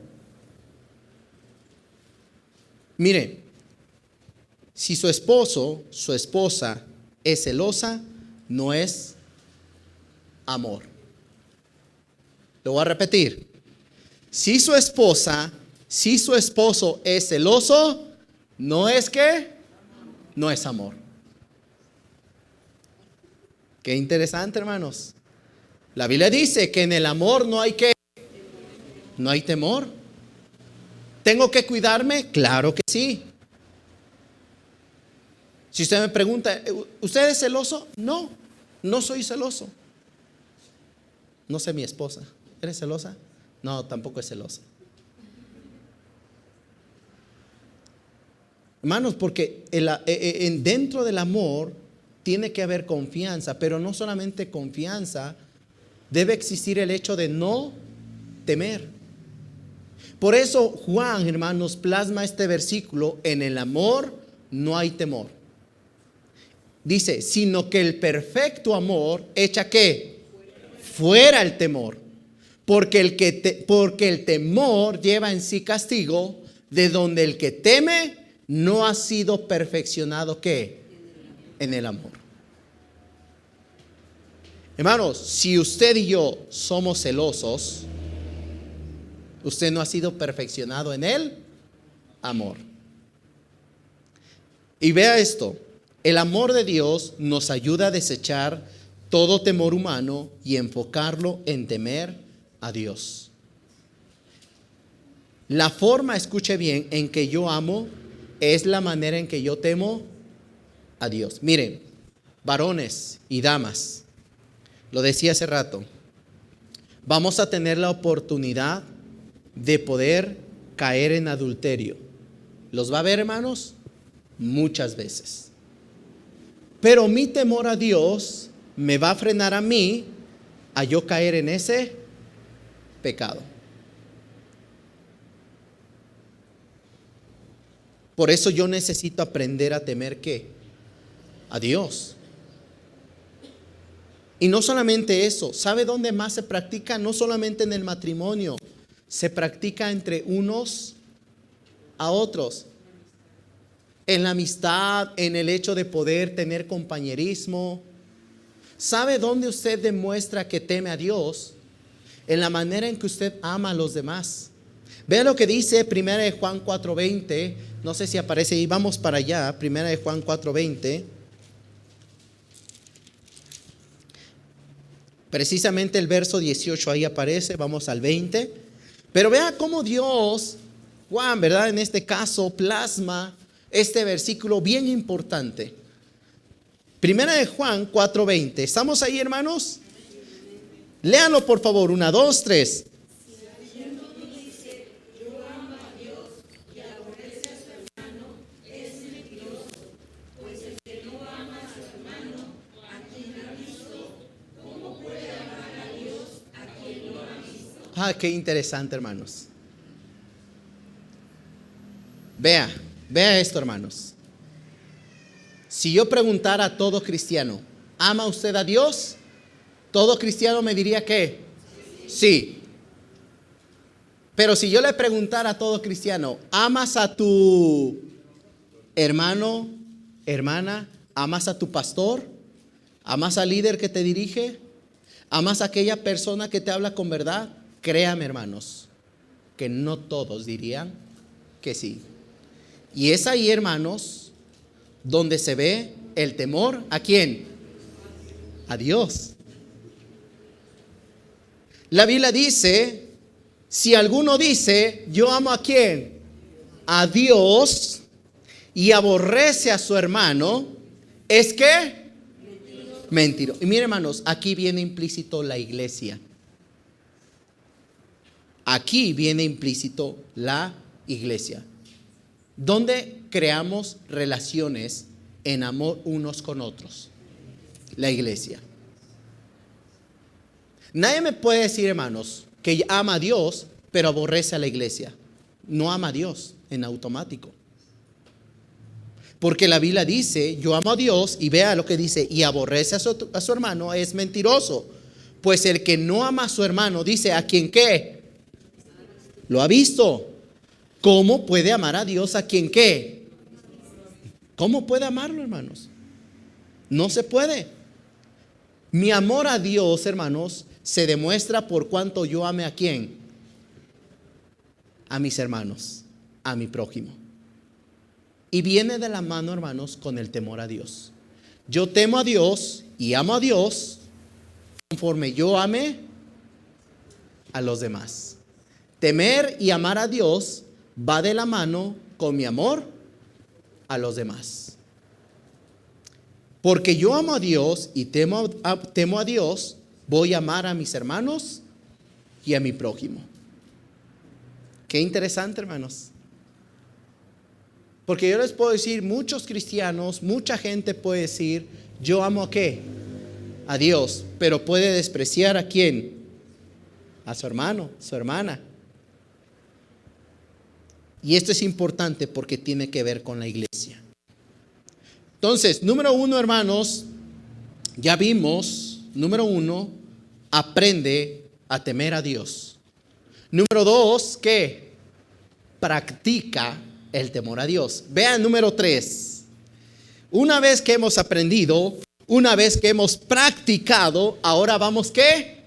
Mire, si su esposo, su esposa es celosa, no es amor. Lo voy a repetir. Si su esposa, si su esposo es celoso, no es ¿qué? No es amor. Qué interesante, hermanos. La Biblia dice que en el amor no hay ¿qué? No hay temor. ¿Tengo que cuidarme? Claro que sí. Si usted me pregunta, ¿usted es celoso? No, no soy celoso. No sé mi esposa. ¿Eres celosa? No, tampoco es celosa. Hermanos, porque dentro del amor tiene que haber confianza, pero no solamente confianza, debe existir el hecho de no temer. Por eso Juan, hermanos, plasma este versículo: en el amor no hay temor. Dice, sino que el perfecto amor echa ¿qué? Fuera el temor. Porque el temor lleva en sí castigo, de donde el que teme no ha sido perfeccionado ¿qué? En el amor. Hermanos, si usted y yo somos celosos, usted no ha sido perfeccionado en el amor. Y vea esto, el amor de Dios nos ayuda a desechar todo temor humano y enfocarlo en temer a Dios. La forma, escuche bien, en que yo amo es la manera en que yo temo a Dios. Miren, varones y damas, lo decía hace rato, vamos a tener la oportunidad de poder caer en adulterio. ¿Los va a ver, hermanos? Muchas veces. Pero mi temor a Dios me va a frenar a mí a yo caer en ese pecado. Por eso yo necesito aprender a temer ¿qué? A Dios. Y no solamente eso, ¿sabe dónde más se practica? No solamente en el matrimonio, se practica entre unos a otros. En la amistad, en el hecho de poder tener compañerismo. ¿Sabe dónde usted demuestra que teme a Dios? En la manera en que usted ama a los demás. Vea lo que dice 1 de Juan 4:20. No sé si aparece ahí, vamos para allá. 1 de Juan 4:20. Precisamente el verso 18 ahí aparece, vamos al 20. Pero vea cómo Dios, Juan, ¿verdad? En este caso plasma este versículo bien importante. 1 de Juan 4:20. ¿Estamos ahí, hermanos? Léanlo por favor, 1, 2, 3. Qué interesante, hermanos. Vea esto, hermanos. Si yo preguntara a todo cristiano, ¿ama usted a Dios? Todo cristiano me diría que sí. Pero si yo le preguntara a todo cristiano, ¿amas a tu hermano, hermana? ¿Amas a tu pastor? ¿Amas al líder que te dirige? ¿Amas a aquella persona que te habla con verdad? Créame, hermanos, que no todos dirían que sí. Y es ahí, hermanos, donde se ve el temor. ¿A quién? A Dios. La Biblia dice, si alguno dice, yo amo ¿a quién? A Dios, y aborrece a su hermano, ¿es qué? Mentiroso. Y mire, hermanos, aquí viene implícito la iglesia. Aquí viene implícito la iglesia, donde creamos relaciones en amor unos con otros. La iglesia. Nadie me puede decir, hermanos, que ama a Dios, pero aborrece a la iglesia. No ama a Dios en automático. Porque la Biblia dice, yo amo a Dios, y vea lo que dice, y aborrece a su hermano, es mentiroso. Pues el que no ama a su hermano, dice, ¿a quien qué? Lo ha visto. ¿Cómo puede amar a Dios a quien qué? ¿Cómo puede amarlo, hermanos? No se puede. Mi amor a Dios, hermanos, se demuestra por cuanto yo ame a quién. A mis hermanos, a mi prójimo. Y viene de la mano, hermanos, con el temor a Dios. Yo temo a Dios y amo a Dios conforme yo ame a los demás. Temer y amar a Dios va de la mano con mi amor a los demás. Porque yo amo a Dios y temo a Dios, voy a amar a mis hermanos y a mi prójimo. Qué interesante, hermanos. Porque yo les puedo decir, muchos cristianos, mucha gente puede decir, yo amo ¿a qué? A Dios, pero puede despreciar ¿a quién? A su hermano, su hermana. Y esto es importante porque tiene que ver con la iglesia. Entonces, número uno, hermanos, ya vimos, número uno, aprende a temer a Dios. Número dos, ¿qué? Practica el temor a Dios. Vean número 3. Una vez que hemos aprendido, una vez que hemos practicado, ahora vamos ¿qué?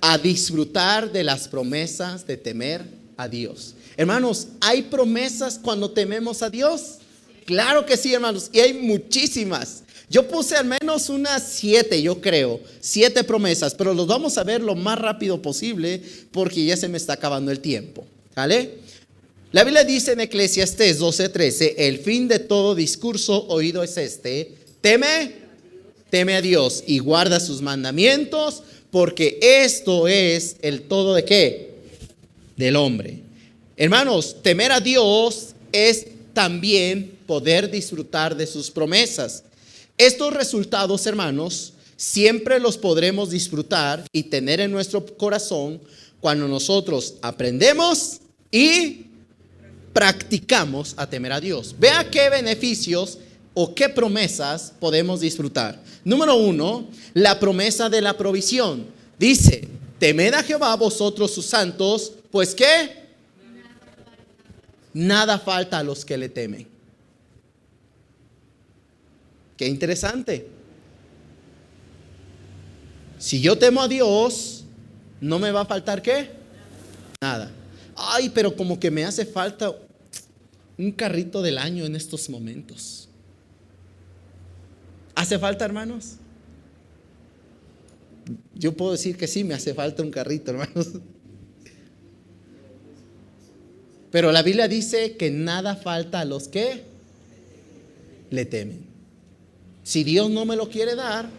A disfrutar de las promesas de temer a Dios. Hermanos, ¿hay promesas cuando tememos a Dios? Claro que sí, hermanos, y hay muchísimas. Yo puse al menos unas 7, yo creo, 7 promesas, pero los vamos a ver lo más rápido posible porque ya se me está acabando el tiempo. ¿Vale? La Biblia dice en Eclesiastés 12:13, el fin de todo discurso oído es este, teme a Dios y guarda sus mandamientos, porque esto es el todo ¿de qué? Del hombre. Hermanos, temer a Dios es también poder disfrutar de sus promesas. Estos resultados, hermanos, siempre los podremos disfrutar y tener en nuestro corazón cuando nosotros aprendemos y practicamos a temer a Dios. Vea qué beneficios o qué promesas podemos disfrutar. Número 1, la promesa de la provisión. Dice, temed a Jehová vosotros sus santos, pues ¿qué? Nada falta a los que le temen. Qué interesante. Si yo temo a Dios, ¿no me va a faltar qué? Nada. Ay, pero como que me hace falta un carrito del año en estos momentos. ¿Hace falta, hermanos? Yo puedo decir que sí, me hace falta un carrito, hermanos. Pero la Biblia dice que nada falta a los que le temen. Si Dios no me lo quiere dar,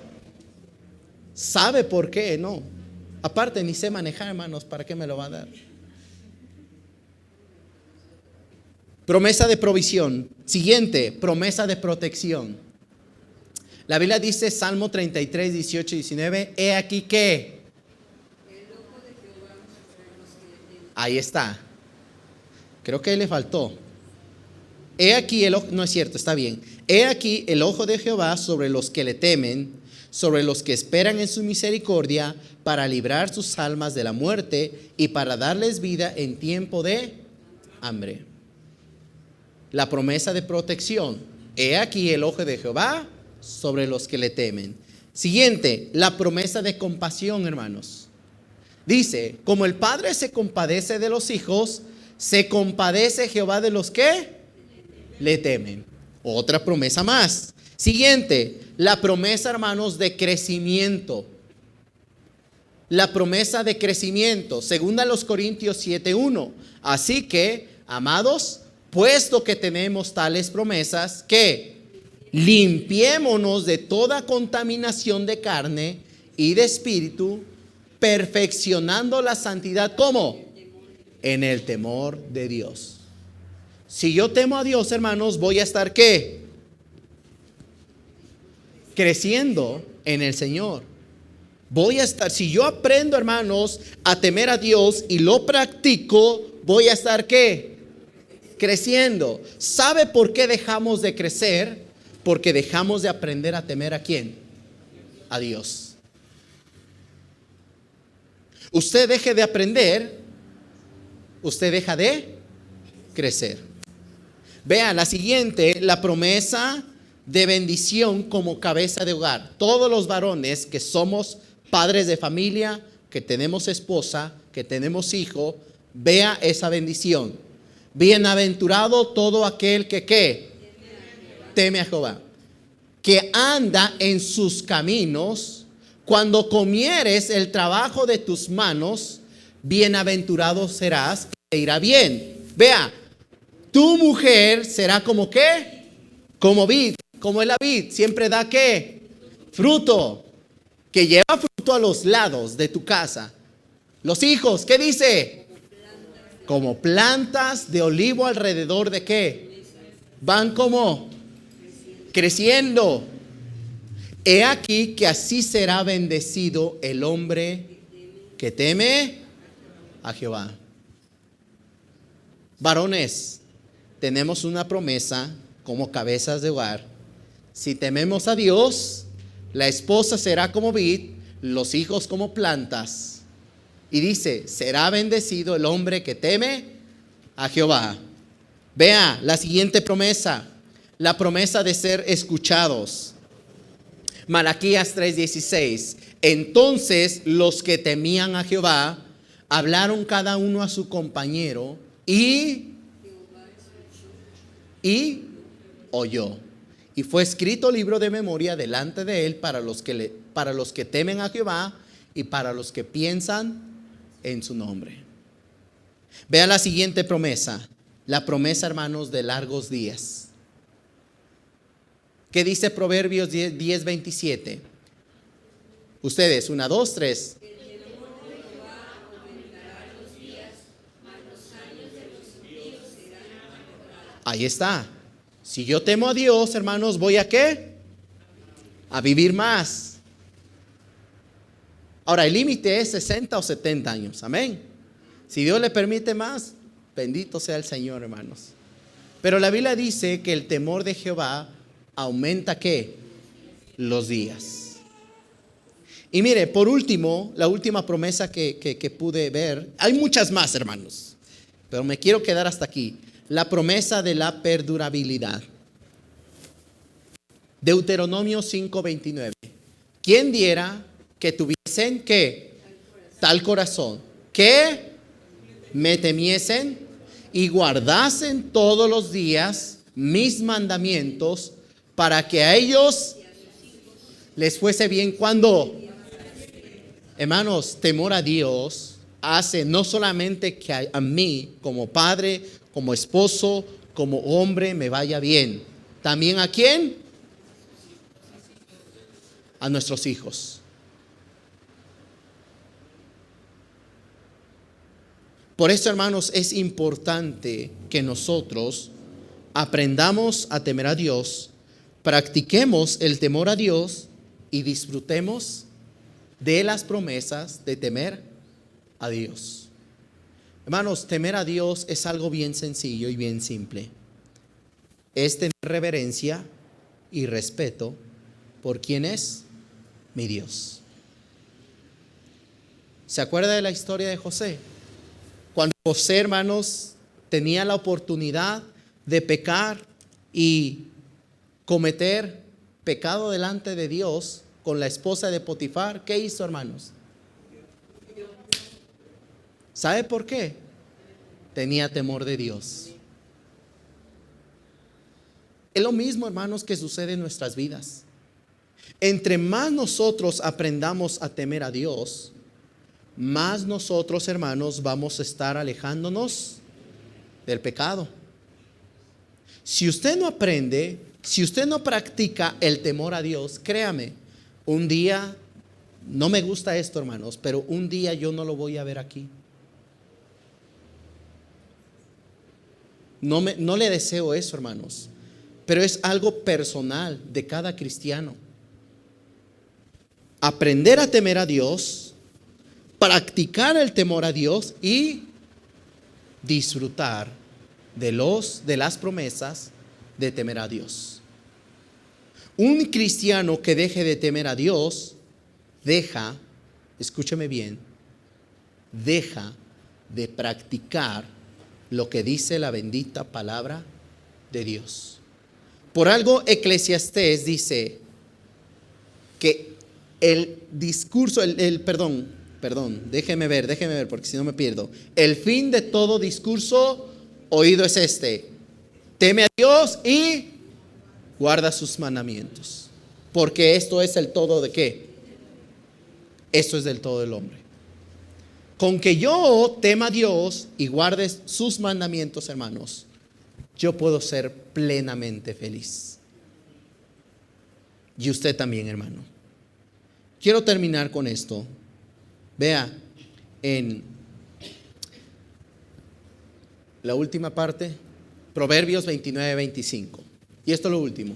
sabe por qué no. Aparte, ni sé manejar, hermanos, ¿para qué me lo va a dar? Promesa de provisión. Siguiente, promesa de protección. La Biblia dice, Salmo 33, 18 y 19, he aquí que Ahí está. Creo que le faltó. He aquí el ojo, no es cierto, está bien. He aquí el ojo de Jehová sobre los que le temen, sobre los que esperan en su misericordia, para librar sus almas de la muerte y para darles vida en tiempo de hambre. La promesa de protección. He aquí el ojo de Jehová sobre los que le temen. Siguiente, la promesa de compasión, hermanos. Dice, como el Padre se compadece de los hijos, se compadece Jehová de los que le temen. Otra promesa más. Siguiente, la promesa, hermanos, de crecimiento. La promesa de crecimiento. Segunda a los Corintios 7:1. Así que, amados, puesto que tenemos tales promesas, que limpiémonos de toda contaminación de carne y de espíritu, perfeccionando la santidad. ¿Cómo? En el temor de Dios. Si yo temo a Dios, hermanos, voy a estar ¿qué? Creciendo en el Señor. Voy a estar, si yo aprendo, hermanos, a temer a Dios y lo practico, voy a estar ¿qué? Creciendo. ¿Sabe por qué dejamos de crecer? Porque dejamos de aprender a temer ¿a quién? A Dios. Usted deje de aprender, usted deja de crecer. Vea la siguiente, la promesa de bendición como cabeza de hogar. Todos los varones que somos padres de familia, que tenemos esposa, que tenemos hijo, vea esa bendición. Bienaventurado todo aquel que ¿qué? Teme a Jehová, que anda en sus caminos. Cuando comieres el trabajo de tus manos, bienaventurado serás y te irá bien. Vea, tu mujer será como ¿qué? Como vid. Como es la vid, siempre da ¿qué? Fruto, que lleva fruto a los lados de tu casa. Los hijos, ¿qué dice? Como plantas de olivo alrededor de ¿qué? Van como creciendo. He aquí que así será bendecido el hombre que teme a Jehová. Varones, tenemos una promesa como cabezas de hogar. Si tememos a Dios, la esposa será como vid, los hijos como plantas. Y dice, será bendecido el hombre que teme a Jehová. Vea la siguiente promesa, la promesa de ser escuchados. Malaquías 3:16. Entonces los que temían a Jehová hablaron cada uno a su compañero y oyó. Y fue escrito libro de memoria delante de él para los que temen a Jehová y para los que piensan en su nombre. Vea la siguiente promesa, la promesa, hermanos, de largos días. ¿Qué dice Proverbios 10:27? Ustedes, 1, 2, 3. Ahí está. Si yo temo a Dios, hermanos, ¿voy a qué? A vivir más. Ahora, el límite es 60 o 70 años. Amén. Si Dios le permite más, bendito sea el Señor, hermanos. Pero la Biblia dice que el temor de Jehová aumenta ¿qué? Los días. Y mire, por último, la última promesa que pude ver. Hay muchas más, hermanos, pero me quiero quedar hasta aquí. La promesa de la perdurabilidad. Deuteronomio 5:29. ¿Quién diera que tuviesen ¿qué? Tal corazón, que me temiesen y guardasen todos los días mis mandamientos, para que a ellos les fuese bien cuando. Hermanos, temor a Dios hace no solamente que a mí como padre, como esposo, como hombre me vaya bien. También ¿a quién? A nuestros hijos. Por eso, hermanos, es importante que nosotros aprendamos a temer a Dios, practiquemos el temor a Dios y disfrutemos de las promesas de temer a Dios. Hermanos, temer a Dios es algo bien sencillo y bien simple. Es tener reverencia y respeto por quien es mi Dios. ¿Se acuerda de la historia de José? Cuando José, hermanos, tenía la oportunidad de pecar y cometer pecado delante de Dios con la esposa de Potifar, ¿qué hizo, hermanos? ¿Sabe por qué? Tenía temor de Dios. Es lo mismo, hermanos, que sucede en nuestras vidas. Entre más nosotros aprendamos a temer a Dios, más nosotros, hermanos, vamos a estar alejándonos del pecado. Si usted no aprende, si usted no practica el temor a Dios, créame, un día, no me gusta esto, hermanos, pero un día yo no lo voy a ver aquí. No le deseo eso, hermanos, pero es algo personal de cada cristiano. Aprender a temer a Dios, practicar el temor a Dios y disfrutar de las promesas de temer a Dios. Un cristiano que deje de temer a Dios, escúcheme bien, deja de practicar lo que dice la bendita palabra de Dios. Por algo Eclesiastés dice que el discurso, perdón, déjeme ver porque si no me pierdo. El fin de todo discurso oído es este: teme a Dios y guarda sus mandamientos. Porque esto es el todo de ¿qué? Esto es del todo del hombre. Con que yo tema a Dios y guarde sus mandamientos, hermanos, yo puedo ser plenamente feliz. Y usted también, hermano. Quiero terminar con esto. Vea en la última parte, Proverbios 29-25. Y esto es lo último.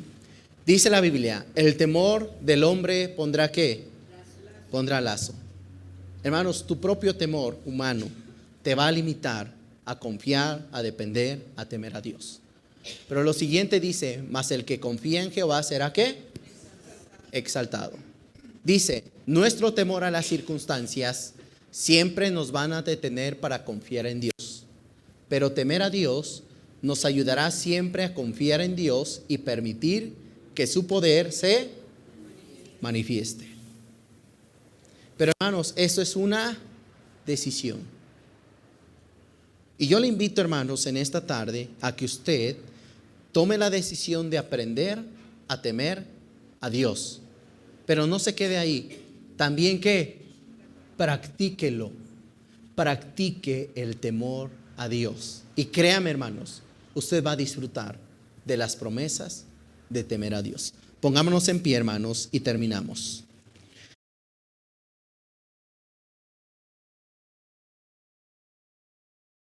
Dice la Biblia: el temor del hombre pondrá ¿qué? Pondrá lazo. Hermanos, tu propio temor humano te va a limitar a confiar, a depender, a temer a Dios. Pero lo siguiente dice: mas el que confía en Jehová será ¿qué? Exaltado. Dice: nuestro temor a las circunstancias siempre nos van a detener para confiar en Dios. Pero temer a Dios nos ayudará siempre a confiar en Dios y permitir que su poder se manifieste. Pero hermanos, eso es una decisión. Y yo le invito, hermanos, en esta tarde a que usted tome la decisión de aprender a temer a Dios. Pero no se quede ahí. También que practíquelo. Practique el temor a Dios. Y créame, hermanos, usted va a disfrutar de las promesas de temer a Dios. Pongámonos en pie, hermanos, y terminamos.